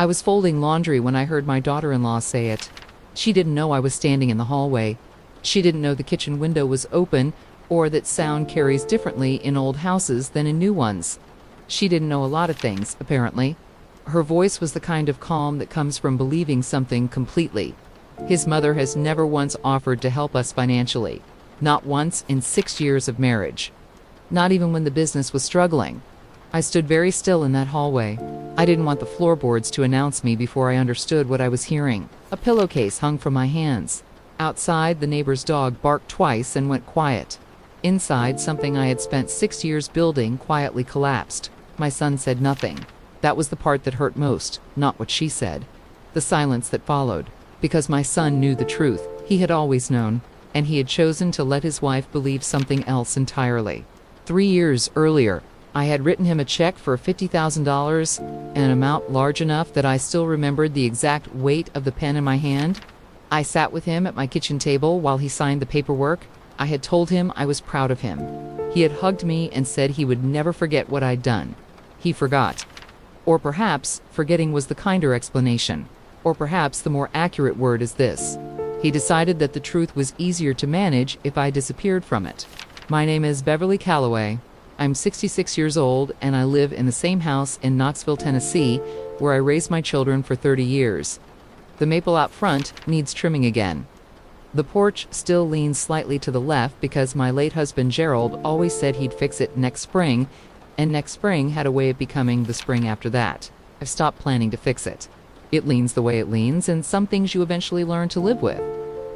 I was folding laundry when I heard my daughter-in-law say it. She didn't know I was standing in the hallway. She didn't know the kitchen window was open, or that sound carries differently in old houses than in new ones. She didn't know a lot of things, apparently. Her voice was the kind of calm that comes from believing something completely. His mother has never once offered to help us financially. Not once in 6 years of marriage. Not even when the business was struggling. I stood very still in that hallway. I didn't want the floorboards to announce me before I understood what I was hearing. A pillowcase hung from my hands. Outside, the neighbor's dog barked twice and went quiet. Inside, something I had spent 6 years building quietly collapsed. My son said nothing. That was the part that hurt most, not what she said. The silence that followed. Because my son knew the truth. He had always known. And he had chosen to let his wife believe something else entirely. 3 years earlier, I had written him a check for $50,000, an amount large enough that I still remembered the exact weight of the pen in my hand. I sat with him at my kitchen table while he signed the paperwork. I had told him I was proud of him. He had hugged me and said he would never forget what I'd done. He forgot. Or perhaps forgetting was the kinder explanation. Or perhaps the more accurate word is this. He decided that the truth was easier to manage if I disappeared from it. My name is Beverly Calloway. I'm 66 years old, and I live in the same house in Knoxville, Tennessee, where I raised my children for 30 years. The maple out front needs trimming again. The porch still leans slightly to the left because my late husband Gerald always said he'd fix it next spring, and next spring had a way of becoming the spring after that. I've stopped planning to fix it. It leans the way it leans, and some things you eventually learn to live with.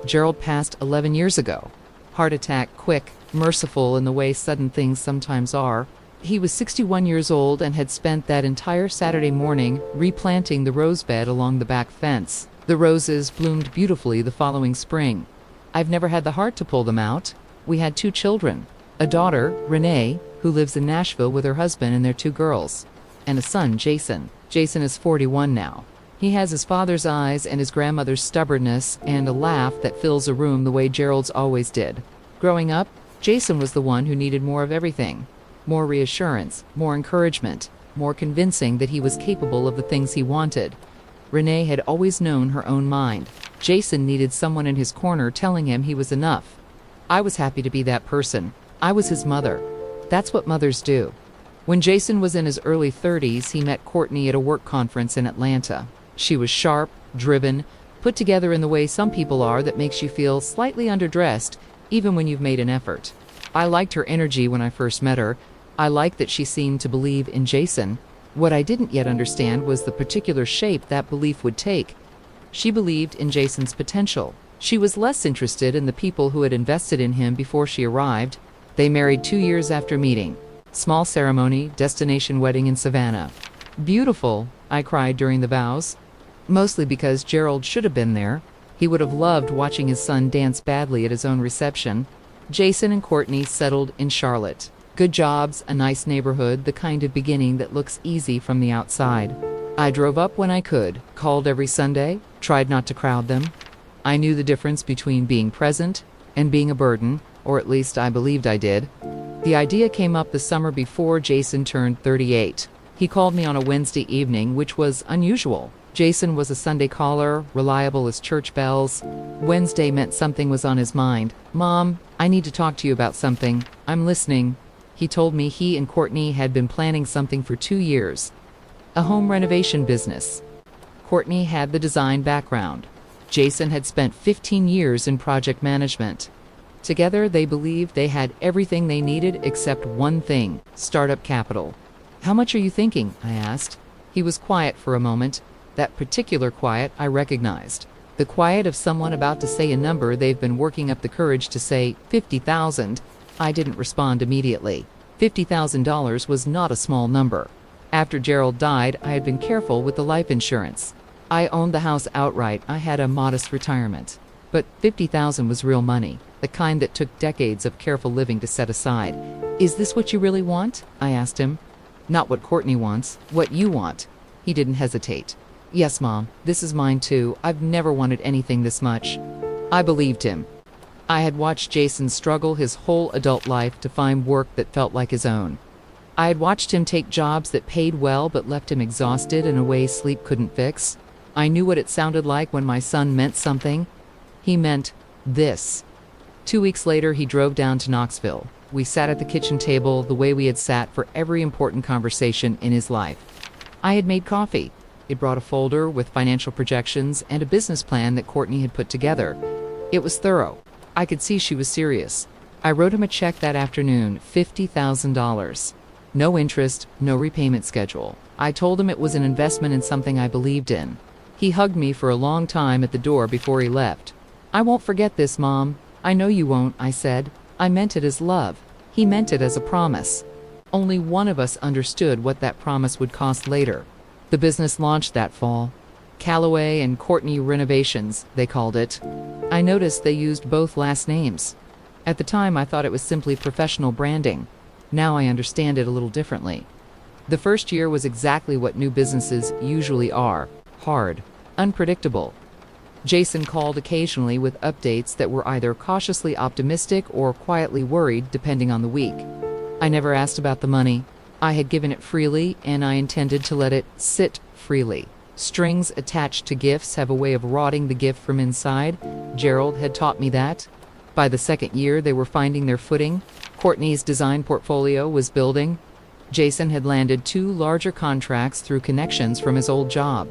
Gerald passed 11 years ago. Heart attack, quick, merciful in the way sudden things sometimes are. He was 61 years old and had spent that entire Saturday morning replanting the rose bed along the back fence. The roses bloomed beautifully the following spring. I've never had the heart to pull them out. We had 2 children, a daughter, Renee, who lives in Nashville with her husband and their 2 girls, and a son, Jason. Jason is 41 now. He has his father's eyes and his grandmother's stubbornness and a laugh that fills a room the way Gerald's always did. Growing up, Jason was the one who needed more of everything. More reassurance, more encouragement, more convincing that he was capable of the things he wanted. Renee had always known her own mind. Jason needed someone in his corner telling him he was enough. I was happy to be that person. I was his mother. That's what mothers do. When Jason was in his early 30s, he met Courtney at a work conference in Atlanta. She was sharp, driven, put together in the way some people are that makes you feel slightly underdressed, even when you've made an effort. I liked her energy when I first met her. I liked that she seemed to believe in Jason. What I didn't yet understand was the particular shape that belief would take. She believed in Jason's potential. She was less interested in the people who had invested in him before she arrived. They married 2 years after meeting. Small ceremony, destination wedding in Savannah. Beautiful, I cried during the vows. Mostly because Gerald should have been there. He would have loved watching his son dance badly at his own reception. Jason and Courtney settled in Charlotte. Good jobs, a nice neighborhood, the kind of beginning that looks easy from the outside. I drove up when I could, called every Sunday, tried not to crowd them. I knew the difference between being present and being a burden, or at least I believed I did. The idea came up the summer before Jason turned 38. He called me on a Wednesday evening, which was unusual. Jason was a Sunday caller, reliable as church bells. Wednesday meant something was on his mind. "Mom, I need to talk to you about something. I'm listening." He told me he and Courtney had been planning something for 2 years. A home renovation business. Courtney had the design background. Jason had spent 15 years in project management. Together, they believed they had everything they needed except one thing: startup capital. "How much are you thinking?" I asked. He was quiet for a moment. That particular quiet I recognized. The quiet of someone about to say a number they've been working up the courage to say, 50,000. I didn't respond immediately. $50,000 was not a small number. After Gerald died, I had been careful with the life insurance. I owned the house outright. I had a modest retirement. But $50,000 was real money, the kind that took decades of careful living to set aside. "Is this what you really want?" I asked him. "Not what Courtney wants, what you want." He didn't hesitate. "Yes, Mom, this is mine too. I've never wanted anything this much." I believed him. I had watched Jason struggle his whole adult life to find work that felt like his own. I had watched him take jobs that paid well but left him exhausted in a way sleep couldn't fix. I knew what it sounded like when my son meant something. He meant this. 2 weeks later, he drove down to Knoxville. We sat at the kitchen table the way we had sat for every important conversation in his life. I had made coffee. It brought a folder with financial projections and a business plan that Courtney had put together. It was thorough. I could see she was serious. I wrote him a check that afternoon, $50,000. No interest, no repayment schedule. I told him it was an investment in something I believed in. He hugged me for a long time at the door before he left. "I won't forget this, Mom." "I know you won't," I said. I meant it as love. He meant it as a promise. Only one of us understood what that promise would cost later. The business launched that fall. Calloway and Courtney Renovations, they called it. I noticed they used both last names. At the time, I thought it was simply professional branding. Now I understand it a little differently. The first year was exactly what new businesses usually are: hard, unpredictable. Jason called occasionally with updates that were either cautiously optimistic or quietly worried, depending on the week. I never asked about the money. I had given it freely, and I intended to let it sit freely. Strings attached to gifts have a way of rotting the gift from inside. Gerald had taught me that. By the second year, they were finding their footing. Courtney's design portfolio was building. Jason had landed 2 larger contracts through connections from his old job.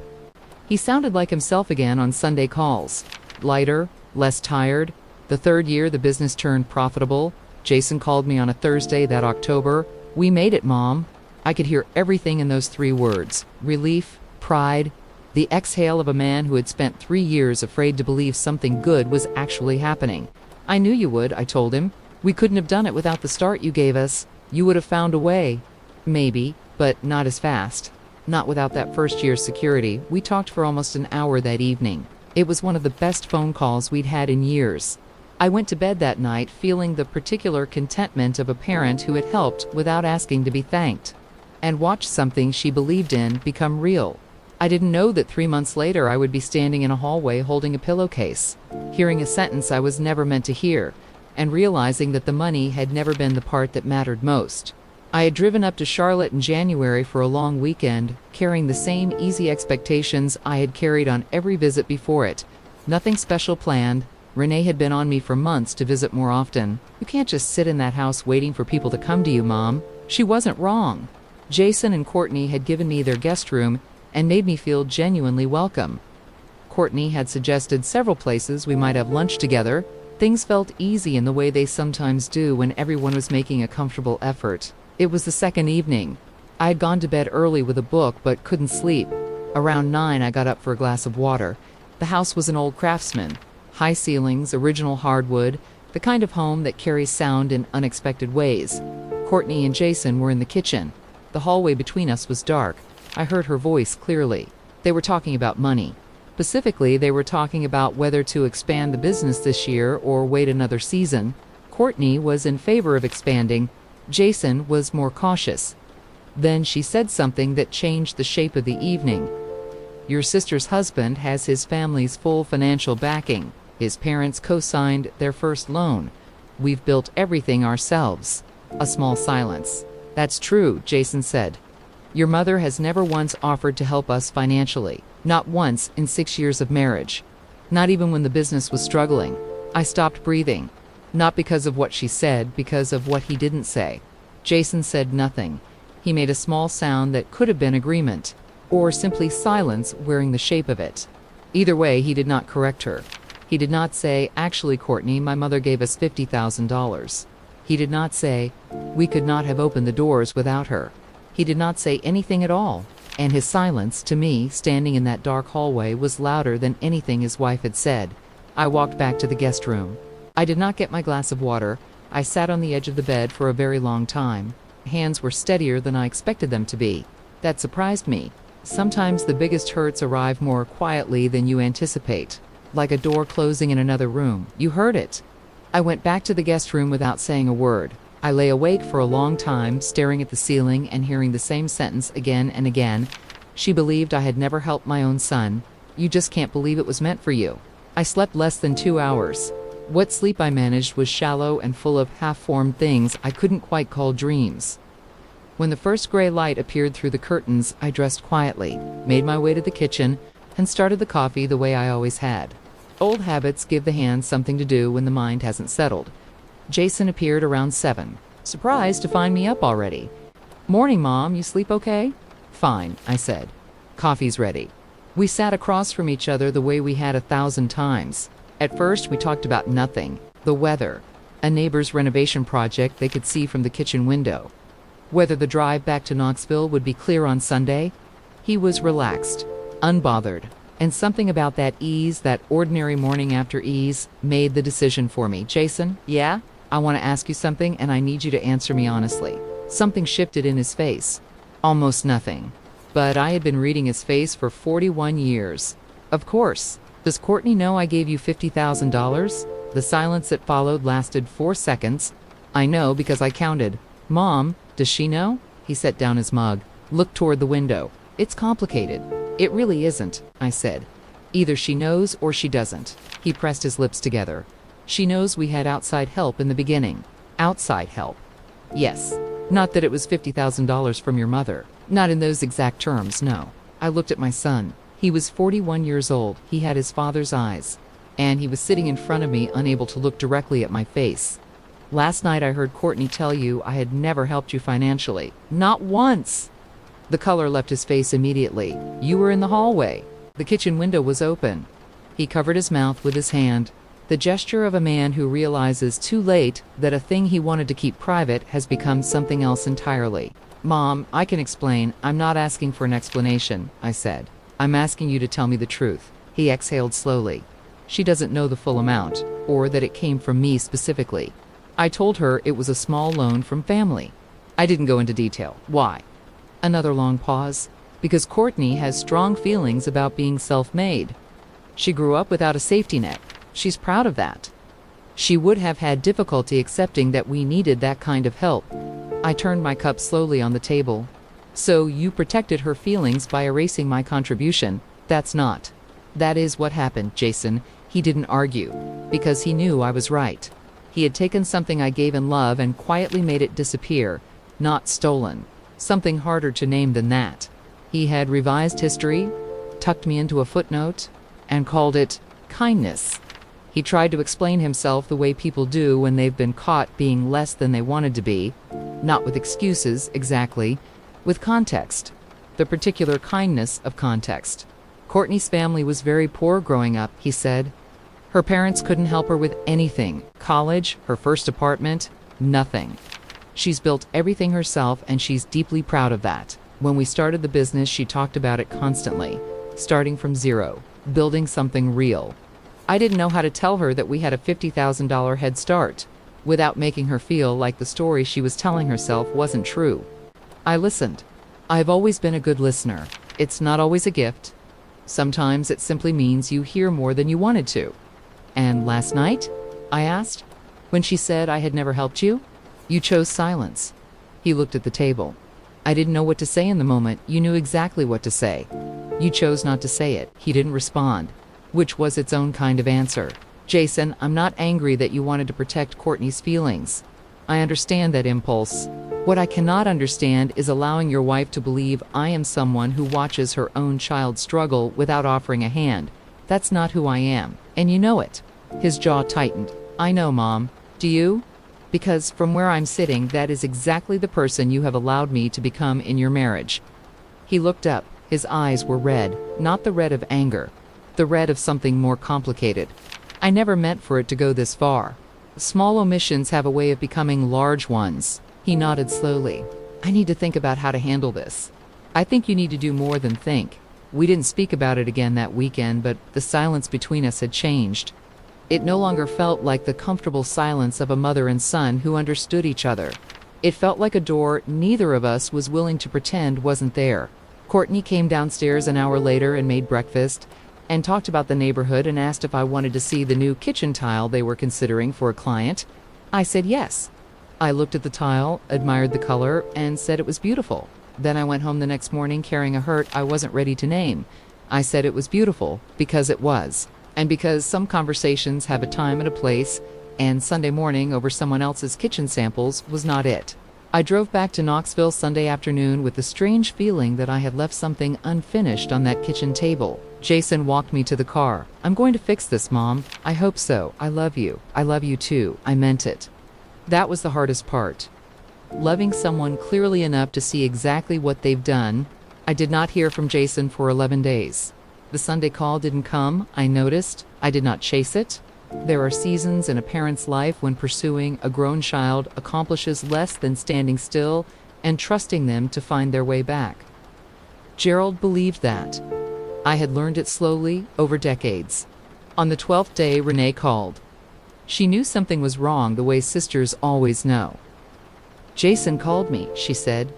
He sounded like himself again on Sunday calls. Lighter, less tired. The third year, the business turned profitable. Jason called me on a Thursday that October. "We made it, Mom." I could hear everything in those 3 words: relief, pride, the exhale of a man who had spent 3 years afraid to believe something good was actually happening. "I knew you would," I told him. "We couldn't have done it without the start you gave us. You would have found a way." Maybe, but not as fast. Not without that first year's security. We talked for almost an hour that evening. It was one of the best phone calls we'd had in years. I went to bed that night feeling the particular contentment of a parent who had helped without asking to be thanked, and watched something she believed in become real. I didn't know that 3 months later I would be standing in a hallway holding a pillowcase, hearing a sentence I was never meant to hear, and realizing that the money had never been the part that mattered most. I had driven up to Charlotte in January for a long weekend, carrying the same easy expectations I had carried on every visit before it. Nothing special planned. Renee had been on me for months to visit more often. "You can't just sit in that house waiting for people to come to you, Mom." She wasn't wrong. Jason and Courtney had given me their guest room and made me feel genuinely welcome. Courtney had suggested several places we might have lunch together. Things felt easy in the way they sometimes do when everyone was making a comfortable effort. It was the second evening. I had gone to bed early with a book but couldn't sleep. Around 9, I got up for a glass of water. The house was an old craftsman. High ceilings, original hardwood, the kind of home that carries sound in unexpected ways. Courtney and Jason were in the kitchen. The hallway between us was dark. I heard her voice clearly. They were talking about money. Specifically, they were talking about whether to expand the business this year or wait another season. Courtney was in favor of expanding. Jason was more cautious. Then she said something that changed the shape of the evening. "Your sister's husband has his family's full financial backing. His parents co-signed their first loan. We've built everything ourselves." A small silence. "That's true," Jason said. "Your mother has never once offered to help us financially. Not once in 6 years of marriage. Not even when the business was struggling." I stopped breathing. Not because of what she said, because of what he didn't say. Jason said nothing. He made a small sound that could have been agreement, or simply silence wearing the shape of it. Either way, he did not correct her. He did not say, "Actually, Courtney, my mother gave us $50,000. He did not say, "We could not have opened the doors without her." He did not say anything at all, and his silence, to me, standing in that dark hallway, was louder than anything his wife had said. I walked back to the guest room. I did not get my glass of water. I sat on the edge of the bed for a very long time. Hands were steadier than I expected them to be. That surprised me. Sometimes the biggest hurts arrive more quietly than you anticipate. Like a door closing in another room. You heard it. I went back to the guest room without saying a word. I lay awake for a long time, staring at the ceiling and hearing the same sentence again and again. She believed I had never helped my own son. You just can't believe it was meant for you. I slept less than 2 hours. What sleep I managed was shallow and full of half-formed things I couldn't quite call dreams. When the first gray light appeared through the curtains, I dressed quietly, made my way to the kitchen, and started the coffee the way I always had. Old habits give the hands something to do when the mind hasn't settled. Jason appeared around 7, surprised to find me up already. "Morning, Mom. You sleep okay?" "Fine," I said. "Coffee's ready." We sat across from each other the way we had 1,000 times. At first, we talked about nothing. The weather, a neighbor's renovation project they could see from the kitchen window, whether the drive back to Knoxville would be clear on Sunday. He was relaxed, unbothered, and something about that ease, that ordinary morning after ease, made the decision for me. "Jason, yeah? I want to ask you something, and I need you to answer me honestly." Something shifted in his face. Almost nothing. But I had been reading his face for 41 years. "Of course. Does Courtney know I gave you $50,000? The silence that followed lasted 4 seconds. "I know because I counted." "Mom, does she know?" He set down his mug, looked toward the window. "It's complicated." "It really isn't," I said. "Either she knows or she doesn't." He pressed his lips together. "She knows we had outside help in the beginning." "Outside help?" "Yes. Not that it was $50,000 from your mother. Not in those exact terms, no." I looked at my son. He was 41 years old. He had his father's eyes. And he was sitting in front of me, unable to look directly at my face. "Last night I heard Courtney tell you I had never helped you financially." "Not once." The color left his face immediately. "You were in the hallway. The kitchen window was open." He covered his mouth with his hand, the gesture of a man who realizes too late that a thing he wanted to keep private has become something else entirely. "Mom, I can explain. I'm not asking for an explanation," I said. "I'm asking you to tell me the truth." He exhaled slowly. "She doesn't know the full amount, or that it came from me specifically. I told her it was a small loan from family. I didn't go into detail." "Why?" Another long pause. "Because Courtney has strong feelings about being self-made. She grew up without a safety net. She's proud of that. She would have had difficulty accepting that we needed that kind of help." I turned my cup slowly on the table. "So you protected her feelings by erasing my contribution?" "That's not. That is what happened, Jason." He didn't argue, because he knew I was right. He had taken something I gave in love and quietly made it disappear, not stolen. Something harder to name than that. He had revised history, tucked me into a footnote, and called it kindness. He tried to explain himself the way people do when they've been caught being less than they wanted to be, not with excuses, exactly, with context, the particular kindness of context. "Courtney's family was very poor growing up," he said. "Her parents couldn't help her with anything. College, her first apartment, nothing. She's built everything herself, and she's deeply proud of that. When we started the business, she talked about it constantly, starting from zero, building something real. I didn't know how to tell her that we had a $50,000 head start, without making her feel like the story she was telling herself wasn't true. I listened. I've always been a good listener. It's not always a gift. Sometimes it simply means you hear more than you wanted to." "And last night?" I asked. "When she said I had never helped you? You chose silence." He looked at the table. "I didn't know what to say in the moment. You knew exactly what to say. You chose not to say it." He didn't respond, which was its own kind of answer. "Jason, I'm not angry that you wanted to protect Courtney's feelings. I understand that impulse. What I cannot understand is allowing your wife to believe I am someone who watches her own child struggle without offering a hand. That's not who I am, and you know it." His jaw tightened. "I know, Mom. Do you? Because from where I'm sitting, that is exactly the person you have allowed me to become in your marriage." He looked up. His eyes were red, not the red of anger, the red of something more complicated. "I never meant for it to go this far. Small omissions have a way of becoming large ones." He nodded slowly. "I need to think about how to handle this. I think you need to do more than think." We didn't speak about it again that weekend, but the silence between us had changed. It no longer felt like the comfortable silence of a mother and son who understood each other. It felt like a door neither of us was willing to pretend wasn't there. Courtney came downstairs an hour later and made breakfast, and talked about the neighborhood and asked if I wanted to see the new kitchen tile they were considering for a client. I said yes. I looked at the tile, admired the color, and said it was beautiful. Then I went home the next morning carrying a hurt I wasn't ready to name. I said it was beautiful because it was, and because some conversations have a time and a place, and Sunday morning over someone else's kitchen samples was not it. I drove back to Knoxville Sunday afternoon with the strange feeling that I had left something unfinished on that kitchen table. Jason walked me to the car. "I'm going to fix this, Mom. I hope so. I love you. I love you too. I meant it." That was the hardest part. Loving someone clearly enough to see exactly what they've done. I did not hear from Jason for 11 days. The Sunday call didn't come, I noticed. I did not chase it. There are seasons in a parent's life when pursuing a grown child accomplishes less than standing still and trusting them to find their way back. Gerald believed that. I had learned it slowly over decades. On the 12th day, Renee called. She knew something was wrong the way sisters always know. "Jason called me," she said.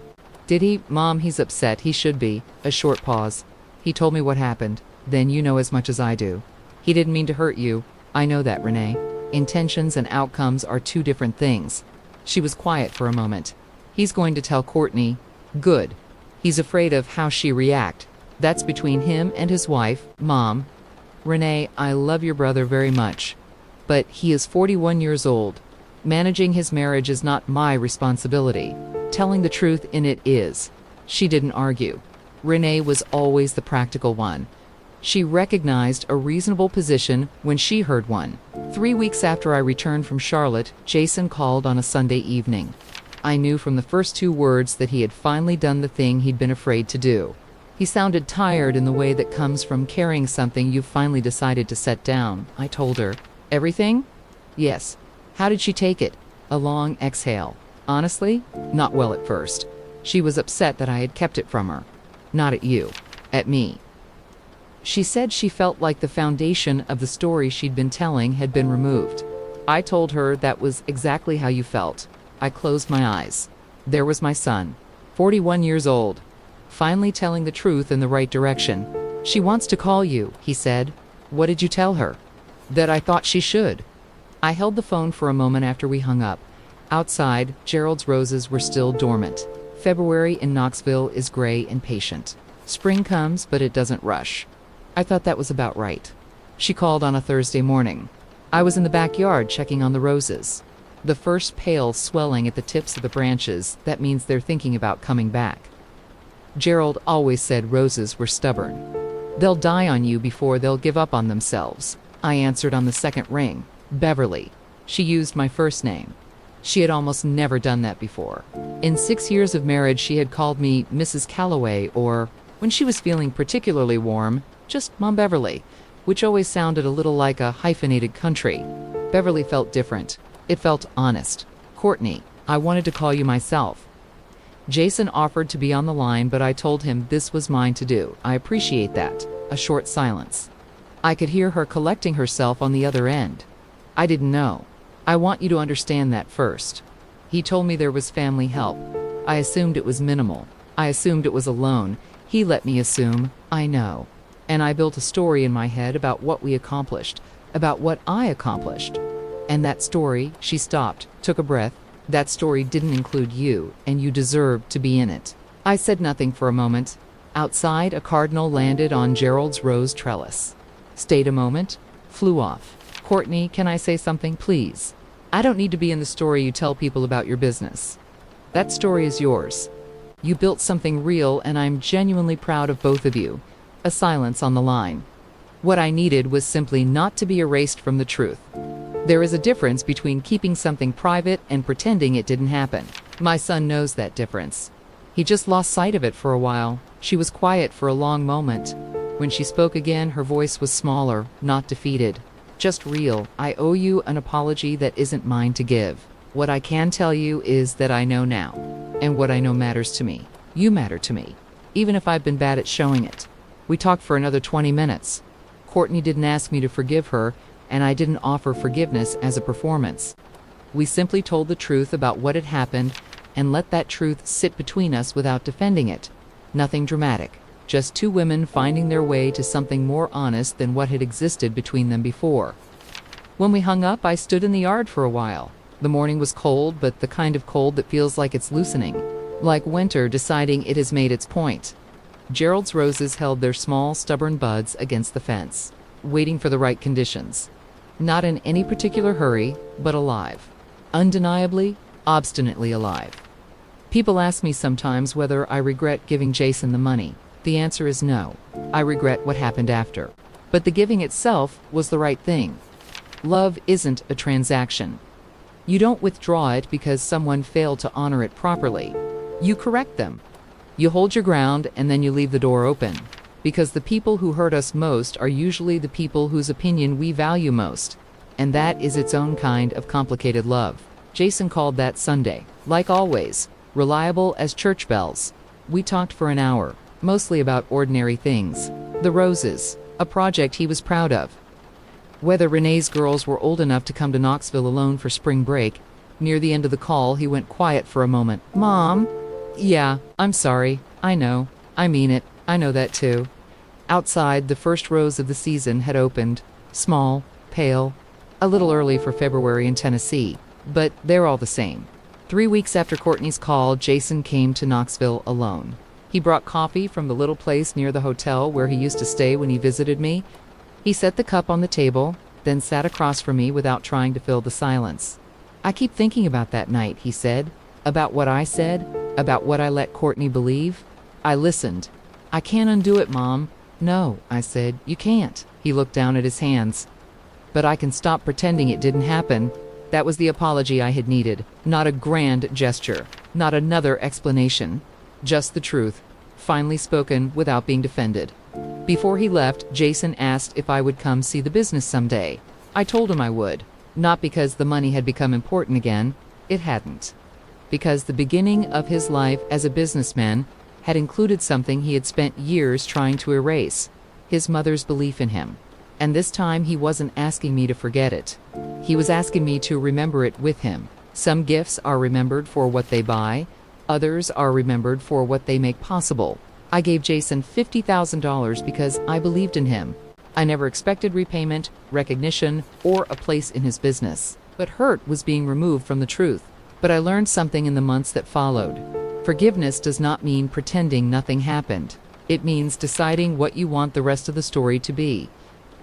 "Did he? Mom, he's upset. He should be." A short pause. "He told me what happened. Then you know as much as I do. He didn't mean to hurt you." "I know that, Renee. Intentions and outcomes are two different things." She was quiet for a moment. "He's going to tell Courtney." "Good. He's afraid of how she react. That's between him and his wife, Mom. Renee, I love your brother very much. But he is 41 years old. Managing his marriage is not my responsibility. Telling the truth in it is." She didn't argue. Renee was always the practical one. She recognized a reasonable position when she heard one. 3 weeks after I returned from Charlotte, Jason called on a Sunday evening. I knew from the first 2 words that he had finally done the thing he'd been afraid to do. He sounded tired in the way that comes from carrying something you've finally decided to set down. I told her. "Everything?" "Yes." "How did she take it?" A long exhale. "Honestly, not well at first. She was upset that I had kept it from her. Not at you. At me. She said she felt like the foundation of the story she'd been telling had been removed. I told her that was exactly how you felt. I closed my eyes. There was my son, 41 years old, finally telling the truth in the right direction. "She wants to call you," he said. "What did you tell her?" "That I thought she should." I held the phone for a moment after we hung up. Outside, Gerald's roses were still dormant. February in Knoxville is gray and patient. Spring comes, but it doesn't rush. I thought that was about right. She called on a Thursday morning. I was in the backyard checking on the roses. The first pale swelling at the tips of the branches, that means they're thinking about coming back. Gerald always said roses were stubborn. "They'll die on you before they'll give up on themselves." I answered on the second ring. "Beverly." She used my first name. She had almost never done that before. In 6 years of marriage, she had called me Mrs. Calloway, or, when she was feeling particularly warm, just Mom Beverly, which always sounded a little like a hyphenated country. Beverly felt different. It felt honest. "Courtney, I wanted to call you myself." Jason offered to be on the line, but I told him this was mine to do. "I appreciate that." A short silence. I could hear her collecting herself on the other end. "I didn't know. I want you to understand that first." He told me there was family help. I assumed it was minimal. I assumed it was alone. He let me assume. I know. And I built a story in my head about what we accomplished, about what I accomplished. And that story, she stopped, took a breath. That story didn't include you, and you deserved to be in it. I said nothing for a moment. Outside, a cardinal landed on Gerald's rose trellis. Stayed a moment, flew off. "Courtney, can I say something, please? I don't need to be in the story you tell people about your business. That story is yours. You built something real, and I'm genuinely proud of both of you." A silence on the line. What I needed was simply not to be erased from the truth. There is a difference between keeping something private and pretending it didn't happen. My son knows that difference. He just lost sight of it for a while. She was quiet for a long moment. When she spoke again, her voice was smaller, not defeated. "Just real. I owe you an apology that isn't mine to give. What I can tell you is that I know now. And what I know matters to me. You matter to me. Even if I've been bad at showing it." We talked for another 20 minutes. Courtney didn't ask me to forgive her, and I didn't offer forgiveness as a performance. We simply told the truth about what had happened and let that truth sit between us without defending it. Nothing dramatic. Just 2 women finding their way to something more honest than what had existed between them before. When we hung up, I stood in the yard for a while. The morning was cold, but the kind of cold that feels like it's loosening. Like winter deciding it has made its point. Gerald's roses held their small, stubborn buds against the fence, waiting for the right conditions. Not in any particular hurry, but alive. Undeniably, obstinately alive. People ask me sometimes whether I regret giving Jason the money. The answer is no. I regret what happened after. But the giving itself was the right thing. Love isn't a transaction. You don't withdraw it because someone failed to honor it properly. You correct them. You hold your ground and then you leave the door open. Because the people who hurt us most are usually the people whose opinion we value most. And that is its own kind of complicated love. Jason called that Sunday. Like always, reliable as church bells. We talked for an hour, mostly about ordinary things. The roses, a project he was proud of. Whether Renee's girls were old enough to come to Knoxville alone for spring break. Near the end of the call, he went quiet for a moment. Mom? Yeah, I'm sorry. I know. I mean it. I know that too. Outside, the first rose of the season had opened. Small, pale, a little early for February in Tennessee, but they're all the same. 3 weeks after Courtney's call, Jason came to Knoxville alone. He brought coffee from the little place near the hotel where he used to stay when he visited me. He set the cup on the table, then sat across from me without trying to fill the silence. I keep thinking about that night, he said. About what I said, about what I let Courtney believe. I listened. I can't undo it, Mom. No, I said, you can't. He looked down at his hands. But I can stop pretending it didn't happen. That was the apology I had needed. Not a grand gesture. Not another explanation. Just the truth. Finally spoken without being defended. Before he left, Jason asked if I would come see the business someday. I told him I would. Not because the money had become important again. It hadn't. Because the beginning of his life as a businessman had included something he had spent years trying to erase. His mother's belief in him. And this time he wasn't asking me to forget it. He was asking me to remember it with him. Some gifts are remembered for what they buy. Others are remembered for what they make possible. I gave Jason $50,000 because I believed in him. I never expected repayment, recognition, or a place in his business. But hurt was being removed from the truth. But I learned something in the months that followed. Forgiveness does not mean pretending nothing happened. It means deciding what you want the rest of the story to be.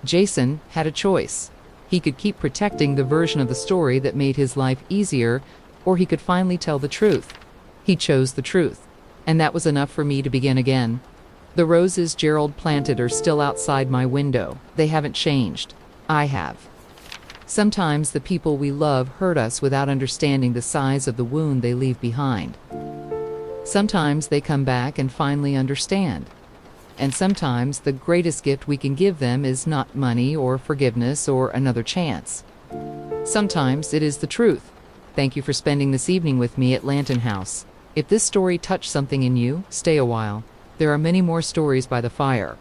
Jason had a choice. He could keep protecting the version of the story that made his life easier, or he could finally tell the truth. He chose the truth. And that was enough for me to begin again. The roses Gerald planted are still outside my window. They haven't changed. I have. Sometimes the people we love hurt us without understanding the size of the wound they leave behind. Sometimes they come back and finally understand. And sometimes the greatest gift we can give them is not money or forgiveness or another chance. Sometimes it is the truth. Thank you for spending this evening with me at Lantern House. If this story touched something in you, stay a while. There are many more stories by the fire.